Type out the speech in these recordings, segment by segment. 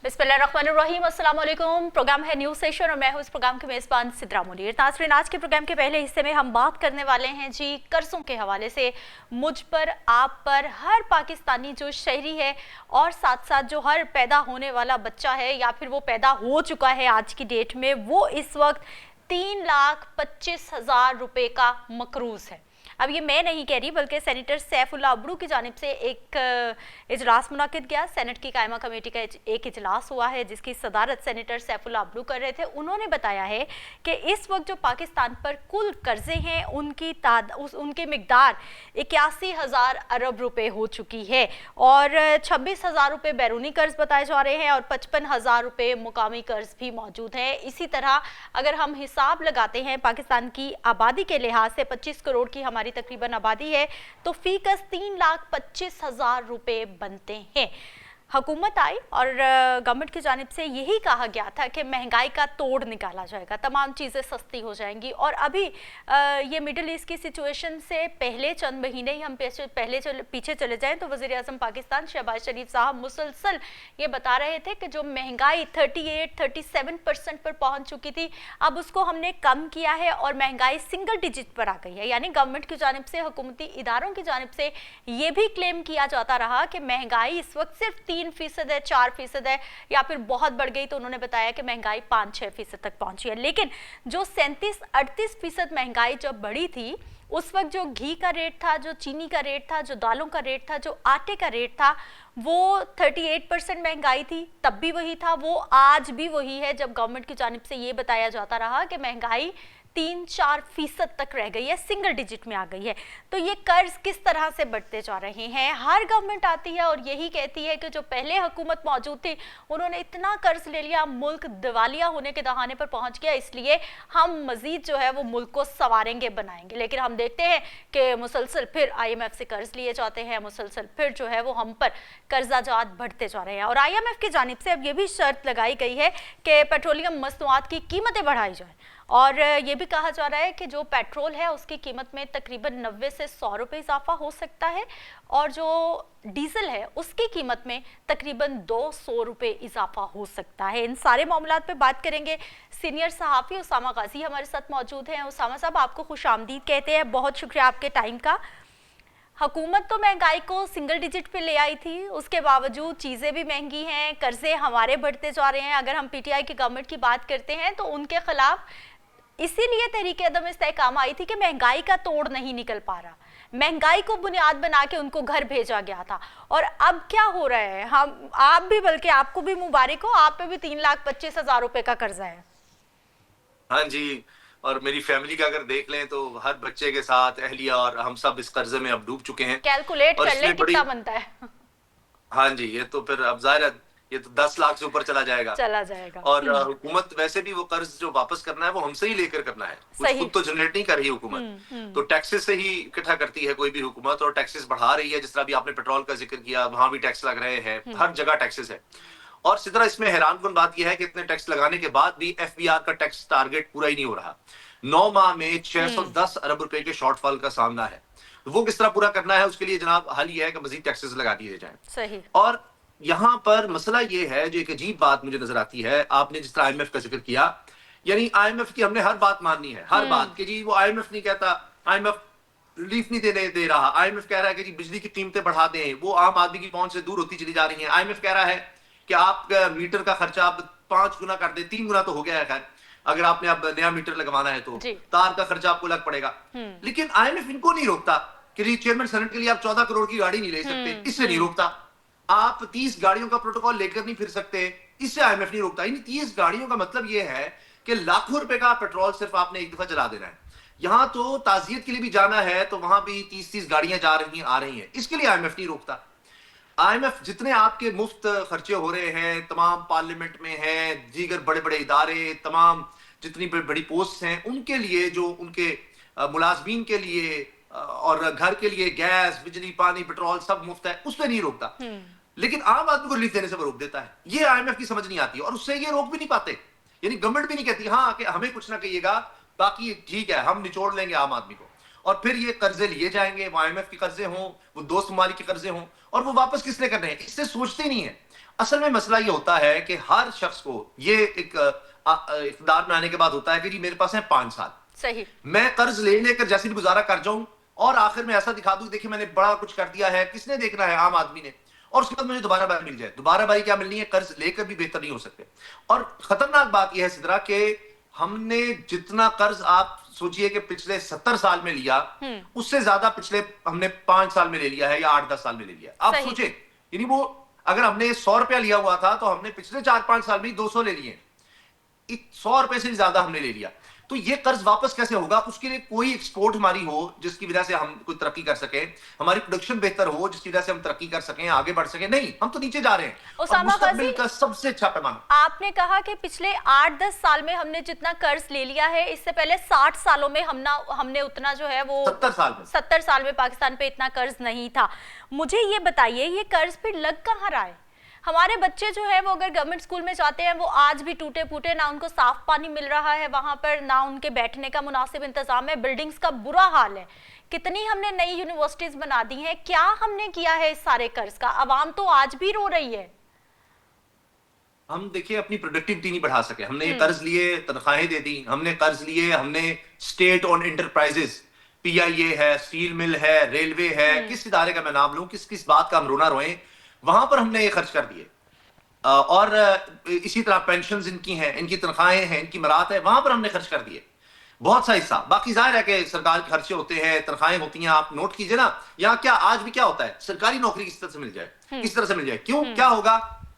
बिस्मिल्लाहिर्रहमानिर्रहीम, अस्सलाम वालेकुम। प्रोग्राम है न्यूज़ सेशन और मैं हूँ इस प्रोग्राम के मेज़बान सिद्रा मुनीर। नाज़रीन, आज के प्रोग्राम के पहले हिस्से में हम बात करने वाले हैं जी कर्ज़ों के हवाले से। मुझ पर, आप पर, हर पाकिस्तानी जो शहरी है और साथ साथ जो हर पैदा होने वाला बच्चा है या फिर वो पैदा हो चुका है आज की डेट में, वो इस वक्त 3,25,000 रुपये का मकरूज़ है। अब ये मैं नहीं कह रही, बल्कि सेनेटर सैफुल्लाह अब्दू की जानिब से एक इजलास मुनाकिद किया। सेनेट की कायमा कमेटी का एक इजलास हुआ है जिसकी सदारत सेनेटर सैफुल्लाह अब्दू कर रहे थे। उन्होंने बताया है कि इस वक्त जो पाकिस्तान पर कुल कर्जे हैं उनकी मिकदार 81,000 अरब रुपए हो चुकी है और 26,000 रुपये बैरूनी कर्ज बताए जा रहे हैं और 55,000 रुपये मुकामी कर्ज भी मौजूद है। इसी तरह अगर हम हिसाब लगाते हैं पाकिस्तान की आबादी के लिहाज से 25 करोड़ की हमारी तकरीबन आबादी है, तो फीकस 3,25,000 रुपए बनते हैं। हुकूमत आई और गवर्नमेंट की जानिब से यही कहा गया था कि महंगाई का तोड़ निकाला जाएगा, तमाम चीज़ें सस्ती हो जाएंगी। और अभी ये मिडिल ईस्ट की सिचुएशन से पहले चंद महीने ही हम पीछे चले जाएं तो वज़ीर आज़म पाकिस्तान शहबाज शरीफ साहब मुसलसल ये बता रहे थे कि जो महंगाई 38-37% पर पहुंच चुकी थी, अब उसको हमने कम किया है और महंगाई सिंगल डिजिट पर आ गई है। यानी गवर्नमेंट की जानिब से, हुकूमती इदारों की जानिब से ये भी क्लेम किया जाता रहा कि महंगाई इस वक्त सिर्फ 3% है, 4% है, या फिर बहुत बढ़ गई तो उन्होंने बताया कि महंगाई 5-6% तक पहुंची है। लेकिन जो 37-38% महंगाई जब बढ़ी थी, उस वक्त जो घी का रेट था, जो चीनी का रेट था, जो दालों का रेट था, जो आटे का रेट था, वो 38% महंगाई थी, तब भी वही था, वो आज भी वही है। जब गवर्नमेंट की जानिब से ये बताया जाता रहा कि महंगाई 3-4% तक रह गई है, सिंगल डिजिट में आ गई है। तो ये कर्ज किस तरह से बढ़ते जा रहे हैं। हर गवर्नमेंट आती है और यही कहती है कि जो पहले हुकूमत मौजूद थी उन्होंने इतना कर्ज ले लिया, मुल्क दिवालिया होने के दहाने पर पहुंच गया, इसलिए हम मजीद जो है वो मुल्क को संवारेंगे, बनाएंगे। लेकिन हम देखते हैं कि मुसलसल फिर IMF से कर्ज लिए जाते हैं, मुसलसल फिर जो है वो हम पर कर्जा जात बढ़ते जा रहे हैं। और IMF की जानिब से अब ये भी शर्त लगाई गई है कि पेट्रोलियम मसनूआत की कीमतें बढ़ाई जाए और ये भी कहा जा रहा है कि जो पेट्रोल है उसकी कीमत में तकरीबन 90 से 100 रुपये इजाफा हो सकता है और जो डीजल है उसकी कीमत में तकरीबन 200 रुपये इजाफा हो सकता है। इन सारे मामलात पे बात करेंगे। सीनियर सहाफ़ी उसामा गाजी हमारे साथ मौजूद हैं। उसामा साहब, आपको खुशामदीद कहते हैं, बहुत शुक्रिया आपके टाइम का। हुकूमत तो महंगाई को सिंगल डिजिट पे ले आई थी, उसके बावजूद चीज़ें भी महंगी हैं, कर्जे हमारे बढ़ते जा रहे हैं। अगर हम PTI की गवर्नमेंट की बात करते हैं तो उनके खिलाफ इसीलिए तहरीक अदम इस्तेहकाम आई थी कि महंगाई का तोड़ नहीं निकल पा रहा, महंगाई को बुनियाद बना के उनको घर भेजा गया था। और अब क्या हो रहा है, आप भी, बल्कि आपको भी मुबारक हो, आप पे भी 3,25,000 रुपए का कर्जा है। हाँ जी, और मेरी फैमिली का अगर देख लें तो हर बच्चे के साथ अहलिया और हम सब इस कर्जे में अब डूब चुके हैं। कैलकुलेट और कर लें कितना बनता है। हाँ जी, ये तो फिर अब जाहिर है ये तो 10 लाख से ऊपर चला जाएगा। और हुकूमत वैसे भी वो कर्ज जो वापस करना है वो हमसे ही लेकर करना है, कुछ खुद तो जनरेट नहीं कर रही हुकूमत। तो टैक्सेस से ही इकट्ठा करती है कोई भी हुकूमत और टैक्सेस बढ़ा रही है। जिस तरह भी आपने पेट्रोल का जिक्र किया, वहां भी टैक्स लग रहे हैं, हर जगह टैक्सेस है। और इसी तरह इसमें हैरानकुन बात यह है कि इतने टैक्स लगाने के बाद भी FBR का टैक्स टारगेट पूरा ही नहीं हो रहा। 9 माह में 610 अरब रुपए के शॉर्टफॉल का सामना है। वो किस तरह पूरा करना है, उसके लिए जनाब हल ये है कि मजीद टैक्सेस लगा दिए जाएं। सही। और यहाँ पर मसला ये है, जो एक अजीब बात मुझे नजर आती है, आपने जिस तरह IMF का जिक्र किया, यानी IMF की हमने हर बात माननी है, हर बात कि जी वो IMF नहीं कहता, IMF रिलीफ नहीं दे रहा, IMF कह रहा है कि जी बिजली की कीमतें बढ़ा दें, वो आम आदमी की पहुंच से दूर होती चली जा रही है। IMF कह रहा है कि आप मीटर का खर्चा आप 5 गुना कर दे, 3 गुना तो हो गया है खैर, अगर आपने अब नया मीटर लगवाना है तो तार का खर्चा आपको लग पड़ेगा। लेकिन IMF इनको नहीं रोकता कि जी चेयरमैन सेनेट के लिए आप 14 करोड़ की गाड़ी नहीं ले सकते, इससे नहीं रोकता। आप 30 गाड़ियों का प्रोटोकॉल लेकर नहीं फिर सकते, इससे IMF नहीं रोकता। इन 30 गाड़ियों का मतलब यह है कि लाखों रुपए का पेट्रोल सिर्फ आपने एक दफा जला देना है। यहां तो ताजियत के लिए भी जाना है तो वहां भी 30-30 गाड़ियां जा रही हैं, आ रही हैं, इसके लिए IMF नहीं रोकता। IMF जितने आपके मुफ्त खर्चे हो रहे हैं, तमाम पार्लियामेंट में हैं, दीगर बड़े बड़े इदारे, तमाम जितनी बड़ी पोस्ट हैं, उनके लिए, जो उनके मुलाजमीन के लिए और घर के लिए गैस, बिजली, पानी, पेट्रोल सब मुफ्त है, उस पर नहीं रोकता। लेकिन आम आदमी को रिलीफ देने से वो रोक देता है। ये IMF की समझ नहीं आती और उससे ये रोक भी नहीं पाते। यानी गवर्नमेंट भी नहीं कहती हाँ कि हमें कुछ ना कहिएगा, बाकी ठीक है हम निचोड़ लेंगे आम आदमी को। और फिर ये कर्जे लिए जाएंगे, वो IMF के कर्जे हों, वो दोस्त ममालिक के कर्जे हों, और वो वापस किसने करने हैं, इससे सोचते नहीं है। असल में मसला ये होता है कि हर शख्स को ये एक इक़्तिदार में आने के बाद होता है कि जी मेरे पास है 5 साल, सही, मैं कर्ज ले लेकर जैसे भी गुजारा कर जाऊं और आखिर में ऐसा दिखा दूं देखिए मैंने बड़ा कुछ कर दिया है, किसने देखना है, आम आदमी ने, और उसके बाद मुझे दोबारा बारी मिल जाए। दोबारा बारी क्या मिलनी है, कर्ज लेकर भी बेहतर नहीं हो सकते। और खतरनाक बात यह है सिद्रा कि हमने जितना कर्ज आप सोचिए कि पिछले 70 साल में लिया, उससे ज्यादा पिछले हमने 5 साल में ले लिया है या 8-10 साल में ले लिया। आप सोचे, यानी वो अगर हमने 100 रुपया लिया हुआ था तो हमने पिछले 4-5 साल में 200 ले लिए, 100 रुपए से भी ज्यादा हमने ले लिया। तो ये कर्ज वापस कैसे होगा, उसके लिए कोई एक्सपोर्ट हमारी हो जिसकी वजह से हम कोई तरक्की कर सके, हमारी प्रोडक्शन बेहतर हो जिसकी वजह से हम तरक्की कर सकें, आगे बढ़ सकें। नहीं, हम तो नीचे जा रहे हैं। उसामा मुस्तकबिल का सबसे अच्छा पैमाना, आपने कहा कि पिछले 8-10 साल में हमने जितना कर्ज ले लिया है, इससे पहले 60 सालों में हमने उतना जो है वो 70 साल में पाकिस्तान पे इतना कर्ज नहीं था। मुझे ये बताइए, ये कर्ज फिर लग कहाँ रहा है? हमारे बच्चे जो है वो अगर गवर्नमेंट स्कूल में जाते हैं वो आज भी टूटे फूटे, ना उनको साफ पानी मिल रहा है वहां पर, ना उनके बैठने का मुनासिब इंतजाम है, बिल्डिंग्स का बुरा हाल है। कितनी हमने नई यूनिवर्सिटीज बना दी हैं, क्या हमने किया है इस सारे कर्ज का? आवाम तो आज भी रो रही है। हम देखिए अपनी प्रोडक्टिविटी नहीं बढ़ा सके, हमने कर्ज लिए, तनख्वाहें दे दी, हमने कर्ज लिए, हमने स्टेट ओन एंटरप्राइजेस, PIA है, स्टील मिल है, रेलवे है, किस इदारे का मैं नाम लूं, किस किस बात का हम रोना रोएं, वहां पर हमने ये खर्च कर दिए। और इसी तरह पेंशन्स इनकी हैं, इनकी तनख्वाहें हैं, इनकी मरात है, वहां पर हमने खर्च कर दिए बहुत सा हिस्सा। बाकी जाहिर है कि सरकार के खर्चे होते हैं, तनख्वाहें होती हैं। आप नोट कीजिए ना, यहाँ क्या आज भी क्या होता है, सरकारी नौकरी किस तरह से मिल जाए, किस तरह से मिल जाए, क्यों, क्या होगा।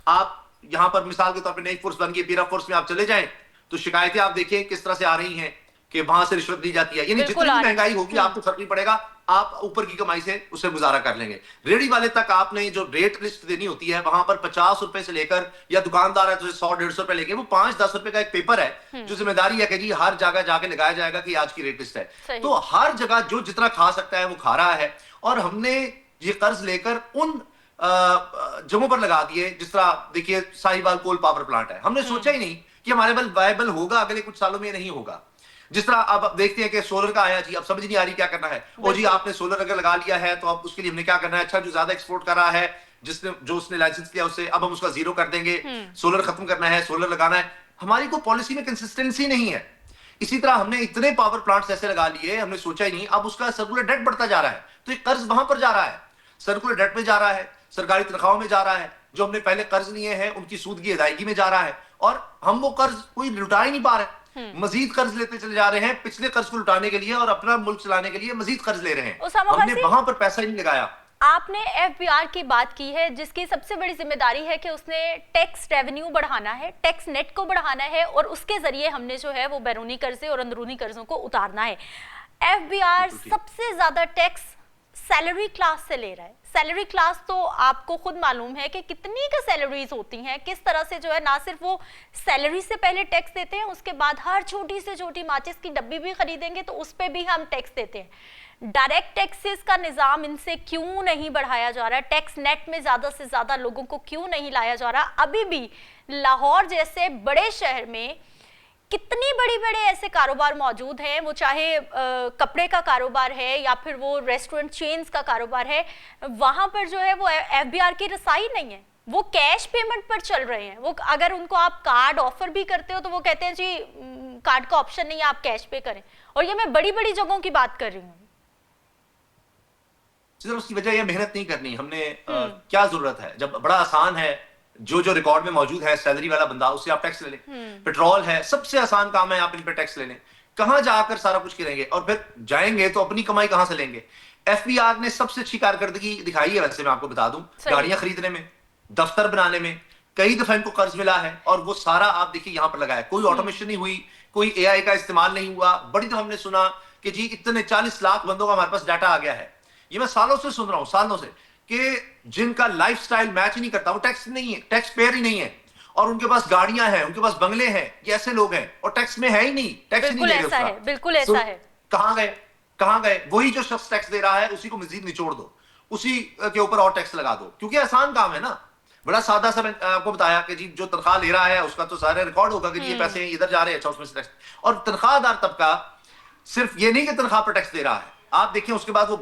आप यहाँ पर मिसाल के तौर पर नई फोर्स बन गई, पीरा फोर्स में आप चले जाएं तो शिकायतें आप देखिए किस तरह से आ रही हैं कि वहां से रिश्वत दी जाती है। यानी जितनी महंगाई होगी आपको फर्क नहीं पड़ेगा, आप ऊपर की कमाई से उसे गुजारा कर लेंगे। रेडी वाले तक आपने जो रेट लिस्ट देनी होती है वहां पर 50 रुपए से लेकर, या दुकानदार है तो 100-150 रुपए लेके, वो 5-10 रुपए का एक पेपर है जो जिम्मेदारी है कि जी हर जगह जाके लगाया जाएगा कि आज की रेट लिस्ट है। तो हर जगह जो जितना खा सकता है वो खा रहा है। और हमने ये कर्ज लेकर उन जगहों पर लगा दिए, जिस तरह देखिए साहिवाल कोल पावर प्लांट है, हमने सोचा ही नहीं कि हमारे बल वायबल होगा, अगले कुछ सालों में नहीं होगा। जिस तरह अब देखते हैं कि सोलर का आया जी, अब समझ नहीं आ रही क्या करना है। ओ जी आपने सोलर अगर लगा लिया है तो अब उसके लिए हमने क्या करना है, अच्छा जो ज्यादा एक्सपोर्ट कर रहा है, जो उसने लाइसेंस लिया उससे अब हम उसका जीरो कर देंगे, सोलर खत्म करना है, सोलर लगाना है। हमारी कोई पॉलिसी में कंसिस्टेंसी नहीं है। इसी तरह हमने इतने पावर प्लांट्स ऐसे लगा लिए, हमने सोचा ही नहीं, अब उसका सर्कुलर डेट बढ़ता जा रहा है, तो ये कर्ज वहां पर जा रहा है, सर्कुलर डेट में जा रहा है, सरकारी तनख्वाहों में जा रहा है, जो हमने पहले कर्ज लिए हैं उनकी सूद की अदायगी में जा रहा है, और हम वो कर्ज कोई लुटा ही नहीं पा रहे, मजीद कर्ज लेते चले जा रहे हैं, पिछले कर्ज को लुटाने के लिए और अपना मुल्क चलाने के लिए मजीद कर्ज ले रहे हैं। हमने वहां पर पैसा ही नहीं लगाया। आपने FBR की बात की है, जिसकी सबसे बड़ी जिम्मेदारी है कि उसने टैक्स रेवेन्यू बढ़ाना है, टैक्स नेट को बढ़ाना है, और उसके जरिए हमने जो है वो बैरूनी कर्जे और अंदरूनी कर्जों को उतारना है। FBR सबसे ज्यादा टैक्स सैलरी क्लास से ले रहा है। सैलरी क्लास तो आपको खुद मालूम है कि कितनी का सैलरीज होती हैं, किस तरह से जो है ना सिर्फ वो सैलरी से पहले टैक्स देते हैं, उसके बाद हर छोटी से छोटी माचिस की डब्बी भी खरीदेंगे तो उस पर भी हम टैक्स देते हैं। डायरेक्ट टैक्सेस का निज़ाम इनसे क्यों नहीं बढ़ाया जा रहा है? टैक्स नेट में ज़्यादा से ज़्यादा लोगों को क्यों नहीं लाया जा रहा? अभी भी लाहौर जैसे बड़े शहर में कितनी बड़ी बड़े ऐसे कारोबार मौजूद हैं, वो चाहे कपड़े का कारोबार है या फिर वो रेस्टोरेंट चेन्स का कारोबार है, वहां पर जो है वो FBR की रसाई नहीं है, वो कैश पेमेंट पर चल रहे हैं। वो अगर उनको आप कार्ड ऑफर भी करते हो तो वो कहते हैं जी कार्ड का ऑप्शन नहीं है, आप कैश पे करें। और ये मैं बड़ी बड़ी जगहों की बात कर रही हूँ। उसकी वजह यह मेहनत नहीं करनी हमने, क्या जरूरत है, जब बड़ा आसान है, जो रिकॉर्ड में मौजूद है, सैलरी वाला बंदा उससे आप टैक्स ले लें। पेट्रोल है, सबसे आसान काम है, आप इन पे टैक्स ले लें। कहां जाकर सारा कुछ करेंगे, और फिर जाएंगे तो अपनी कमाई कहां से लेंगे? FBR ने सबसे अच्छी कारकर्दगी दिखाई है, वैसे मैं आपको बता दूं, गाड़ियां खरीदने में, दफ्तर बनाने में, कई दफा इनको कर्ज मिला है, और वो सारा आप देखिए यहां पर लगा है। कोई ऑटोमेशन नहीं हुई, कोई AI का इस्तेमाल नहीं हुआ। बड़ी दफा हमने सुना कि जी इतने 40 लाख बंदों का हमारे पास डाटा आ गया है। ये मैं सालों से सुन रहा हूं, सालों से, कि जिनका लाइफस्टाइल मैच ही नहीं करता, वो टैक्स नहीं है, टैक्स पेयर ही नहीं है, और उनके पास गाड़ियां हैं, उनके पास बंगले हैं, ये ऐसे लोग हैं और टैक्स में है ही नहीं, टैक्स नहीं दे रहे उसका। बिल्कुल ऐसा है। कहां गए? वही जो शख्स टैक्स दे रहा है उसी को मजीद निचोड़ दो, उसी के ऊपर और टैक्स लगा दो, क्योंकि आसान काम है ना, बड़ा सादा सा। मैंने आपको बताया कि जी जो तनख्वाह ले रहा है उसका तो सारे रिकॉर्ड होगा कि जी ये पैसे इधर जा रहे हैं, अच्छा उसमें से टैक्स। और तनख्वाहदार तबका सिर्फ ये नहीं कि तनख्वाह पर टैक्स दे रहा है, आप देखें उसके बाद वो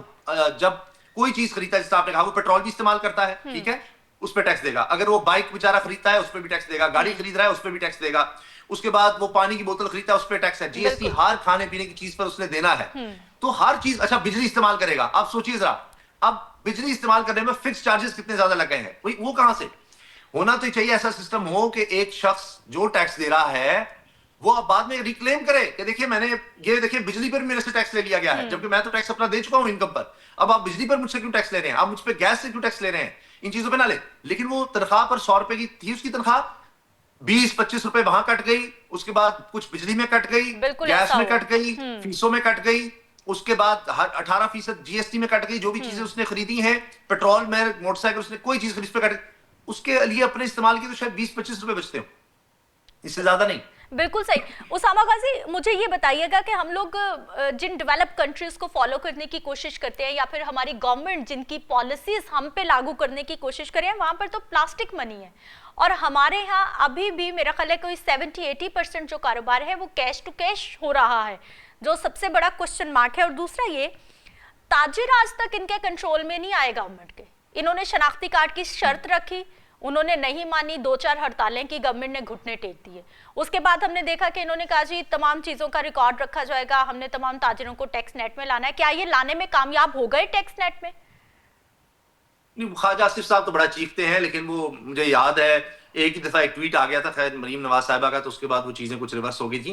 जब कोई चीज खरीदता है, जैसे आपने कहा वो पेट्रोल भी इस्तेमाल करता है, ठीक है, उस पर टैक्स देगा। अगर वो बाइक बेचारा खरीदता है उस पर भी टैक्स देगा, गाड़ी खरीद रहा है उस पर भी टैक्स देगा। उसके बाद वो पानी की बोतल खरीदता है उस पर टैक्स है, जीएसटी हर खाने पीने की चीज पर उसने देना है। तो हर चीज, अच्छा बिजली इस्तेमाल करेगा, आप सोचिए जरा, अब बिजली इस्तेमाल करने में फिक्स चार्जेस कितने ज्यादा लग गए हैं, वो कहां से? होना तो चाहिए ऐसा सिस्टम हो कि एक शख्स जो टैक्स दे रहा है वो अब बाद में रिक्लेम करे कि देखिए मैंने ये देखिए बिजली पर मेरे से टैक्स ले लिया गया है, जबकि मैं तो टैक्स अपना दे चुका हूं इनकम पर। अब आप बिजली पर मुझसे क्यों टैक्स ले रहे हैं, आप मुझ पर गैस से क्यों टैक्स ले रहे हैं, इन चीजों पे ना ले। लेकिन वो तनख्वाह पर 100 रुपए की थी उसकी तनख्वाह, 20-25 रुपए वहां कट गई, उसके बाद कुछ बिजली में कट गई, गैस में कट गई, फीसों में कट गई, उसके बाद 18% जीएसटी में कट गई, जो भी चीजें उसने खरीदी हैं, पेट्रोल में, मोटरसाइकिल, उसने कोई चीज खरीदी कट, उसके लिए अपने इस्तेमाल की तो शायद 20-25 रुपए बचते हो, इससे ज्यादा नहीं। बिल्कुल सही। उसामा गाजी, मुझे ये बताइएगा कि हम लोग जिन डेवलप कंट्रीज को फॉलो करने की कोशिश करते हैं या फिर हमारी गवर्नमेंट जिनकी पॉलिसीज हम पे लागू करने की कोशिश करें, वहां पर तो प्लास्टिक मनी है, और हमारे यहाँ अभी भी मेरा ख्याल है कोई 70-80% जो कारोबार है वो कैश टू कैश हो रहा है, जो सबसे बड़ा क्वेश्चन मार्क है। और दूसरा ये, ताजिर आज तक इनके कंट्रोल में नहीं आए गवर्नमेंट के। इन्होंने शनाख्ती कार्ड की शर्त रखी, उन्होंने नहीं मानी, 2-4 हड़तालें की, गवर्नमेंट ने घुटने टेक दिए। उसके बाद हमने देखा कि इन्होंने कहा जी तमाम चीजों का रिकॉर्ड रखा जाएगा, हमने तमाम ताजिरों को टैक्स नेट में लाना है। क्या ये लाने में कामयाब हो गए टैक्स नेट में? ख्वाजा आसिफ साहब तो बड़ा चीखते हैं, लेकिन वो मुझे याद है एक ही दफा एक ट्वीट आ गया था खैर मरीम नवाज साहिबा का, तो उसके बाद वो चीजें कुछ रिवर्स हो गई थी।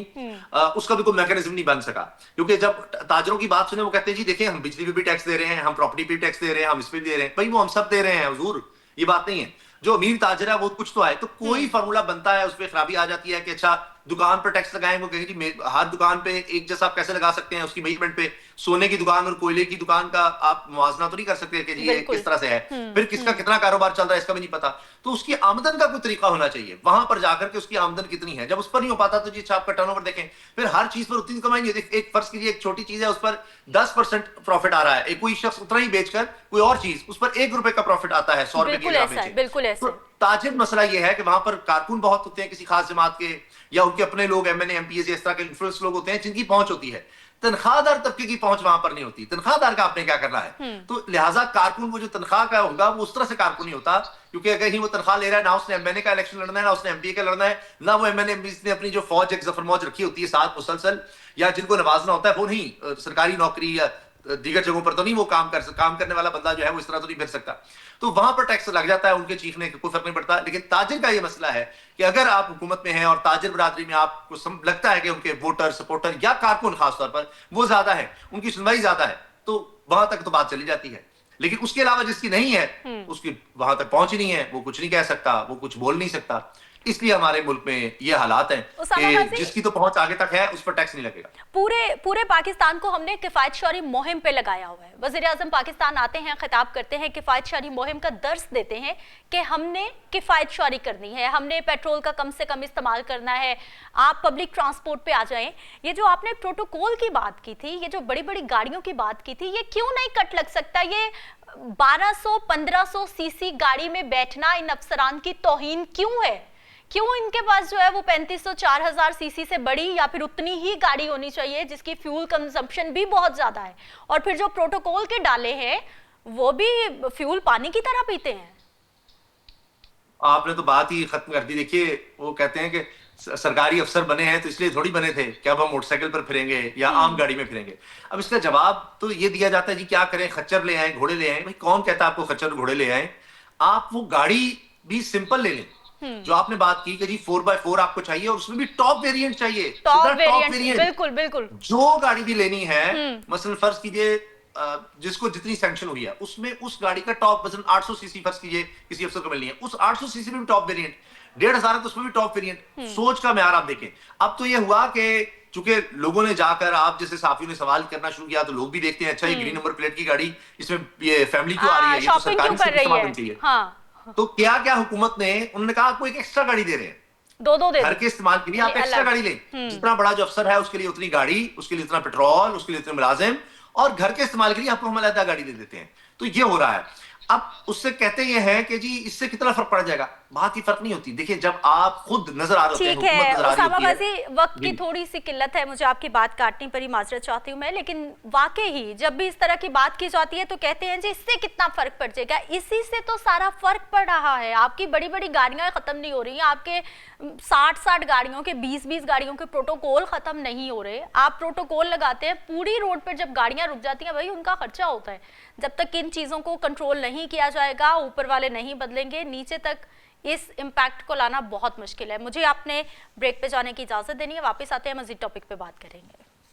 उसका भी कोई मैकेनिज्म नहीं बन सका, क्योंकि जब ताजरों की बात सुने वो कहते हैं जी देखिए हम बिजली पे भी टैक्स दे रहे हैं, हम प्रॉपर्टी पे टैक्स दे रहे हैं, हम इस पे दे रहे हैं। भाई वो हम सब दे रहे हैं हुजूर, ये बात नहीं है। जो अमीर ताजर है वो कुछ तो आए, तो कोई फार्मूला बनता है, उस पर खराबी आ जाती है कि अच्छा दुकान पर टैक्स लगाएं, वो कहेंगे जी हर दुकान पे एक जैसा आप कैसे लगा सकते हैं, उसकी मेजरमेंट पे सोने की दुकान और कोयले की दुकान का आप मुआवजा तो नहीं कर सकते कि जी ये किस तरह से है, फिर किसका कितना कारोबार चल रहा है इसका भी नहीं पता। तो उसकी आमदन का कोई तरीका होना चाहिए, वहां पर जाकर के उसकी आमदन कितनी है, जब उस पर नहीं हो पाता तो जी अच्छा आपका टर्नओवर देखें, फिर हर चीज पर उतनी कमाई नहीं होती। एक फर्ज कीजिए एक छोटी चीज है उस पर 10% प्रॉफिट आ रहा है, एक कोई शख्स उतना ही बेचकर कोई और चीज उस पर 1 रुपए का प्रॉफिट आता है 100 रुपए की। बिल्कुल ऐसा। ताजिर मसला यह है कि वहां पर कारकुन बहुत होते हैं किसी खास जमात के, या उनके अपने लोग एमएनए एमपीएस इस तरह के इन्फ्लुएंस लोग होते हैं जिनकी पहुंच होती है, तनख्वाहदार तबके की पहुंच वहां पर नहीं होती। तनख्वाहदार का आपने क्या करना है, तो लिहाजा कारकुन वो जो तनख्वाह का होगा वो उस तरह से कारकुन नहीं होता, क्योंकि अगर ही वो तनख्वाह ले रहा है, ना उसने एमएनए का इलेक्शन लड़ना है, ना उसने एमपीए का लड़ना है, ना वो एमएनए ने अपनी जो फौज एक जफर मौज रखी होती है साथ मुसलसल, या जिनको नवाजना होता है वो नहीं, सरकारी नौकरी या दीगर जगहों पर तो नहीं वो काम करने वाला बंदा जो है वो इस तरह तो नहीं फिर सकता। तो वहां पर टैक्स लग जाता है, उनके चीखने कोई फर्क नहीं पड़ता। लेकिन ताजिर का ये मसला है कि अगर आप हुकूमत में हैं और ताजिर बरादरी में आपको लगता है कि उनके वोटर सपोर्टर या कारकुन खासतौर पर वो ज्यादा है, उनकी सुनवाई ज्यादा है, तो वहां तक तो बात चली जाती है। लेकिन उसके अलावा जिसकी नहीं है उसकी वहां तक पहुंच ही नहीं है, वो कुछ नहीं कह सकता, वो कुछ बोल नहीं सकता। इसलिए हमारे मुल्क में ये हालात हैं कि जिसकी तो पहुंच आगे तक है उस पर टैक्स नहीं लगेगा। पूरे पाकिस्तान को हमने किफायतशारी मुहिम पे लगाया हुआ है। वज़ीर आज़म पाकिस्तान आते हैं, खिताब करते हैं, किफायतशारी मुहिम का दर्स देते हैं कि हमने किफायतशारी करनी है, हमने पेट्रोल का कम से कम इस्तेमाल करना है, आप पब्लिक ट्रांसपोर्ट पे आ जाएं। ये जो आपने प्रोटोकॉल की बात की थी, ये जो बड़ी बड़ी गाड़ियों की बात की थी, ये क्यों नहीं कट लग सकता? ये 1200-1500 सीसी गाड़ी में बैठना इन अफसरान की तौहीन क्यों है? क्यों इनके पास जो है वो 3500-4000 सीसी से बड़ी या फिर उतनी ही गाड़ी होनी चाहिए जिसकी फ्यूल कंजम्पशन भी बहुत ज्यादा है, और फिर जो प्रोटोकॉल के डाले हैं वो भी फ्यूल पानी की तरह पीते हैं। आपने तो बात ही खत्म कर दी। देखिए वो कहते हैं कि सरकारी अफसर बने हैं तो इसलिए थोड़ी बने थे कि अब हम मोटरसाइकिल पर फिरेंगे या आम गाड़ी में फिरेंगे। अब इसका जवाब तो ये दिया जाता है जी क्या करें, खच्चर ले आए, घोड़े ले आए। भाई कौन कहता है आपको खच्चर घोड़े ले आए? आप वो गाड़ी भी सिंपल ले लें जो आपने बात की कि जी 4x4 आपको चाहिए और उसमें भी टॉप वेरिएंट चाहिए, टॉप वेरिएंट। बिल्कुल बिल्कुल। जो गाड़ी भी लेनी है, मसलन फर्ज कीजिए जिसको जितनी सैंक्शन हुई है उसमें उस गाड़ी का टॉप वजन 800 सीसी फर्ज कीजिए किसी अफसर को मिलनी है, उस 800 सीसी में भी टॉप वेरिएंट, 1500 है तो उसमें भी टॉप वेरिएंट। सोच का म्यार आप देखें। अब तो ये हुआ कि चूंकि लोगों ने जाकर, आप जैसे साफियों ने सवाल करना शुरू किया तो लोग भी देखते हैं अच्छा ये ग्रीन नंबर प्लेट की गाड़ी, इसमें ये फैमिली क्यों आ रही है, ये तो सरकारी इस्तेमाल होनी चाहिए। तो क्या क्या हुकूमत ने, उन्होंने कहा आपको एक एक्स्ट्रा गाड़ी दे रहे हैं, दो घर के इस्तेमाल के लिए आप एक्स्ट्रा गाड़ी लें। जितना बड़ा जो अफसर है उसके लिए उतनी गाड़ी, उसके लिए उतना पेट्रोल, उसके लिए उतने मुलाजिम, और घर के इस्तेमाल के लिए आपको हम अलग गाड़ी दे देते हैं। तो ये हो रहा है। अब उससे कहते ये हैं कि जी इससे कितना फर्क पड़ जाएगा, बात ही फर्क नहीं होती। देखिए जब आप खुद नजर आ रहे होते हैं, ठीक हुकूमत है नजर आ रही उसामा होती है। बाजी, वक्त की जी थोड़ी सी किल्लत है, मुझे आपकी बात काटनी पड़ी, माजरत चाहती हूँ मैं, लेकिन वाकई ही जब भी इस तरह की बात की जाती है तो कहते हैं जी इससे कितना फर्क पड़ जाएगा। इसी से तो सारा फर्क पड़ रहा है। आपकी बड़ी बड़ी गाड़ियां खत्म नहीं हो रही हैं, आपके 60 गाड़ियों के, 20 गाड़ियों के प्रोटोकॉल खत्म नहीं हो रहे। आप प्रोटोकॉल लगाते हैं, पूरी रोड पर जब गाड़ियां रुक जाती हैं भाई उनका खर्चा होता है। जब तक इन चीजों को कंट्रोल नहीं किया जाएगा, ऊपर वाले नहीं बदलेंगे, नीचे तक इस इम्पैक्ट को लाना बहुत मुश्किल है। मुझे आपने ब्रेक पे जाने की इजाजत देनी है, वापस आते हैं, मजीद टॉपिक पे बात करेंगे।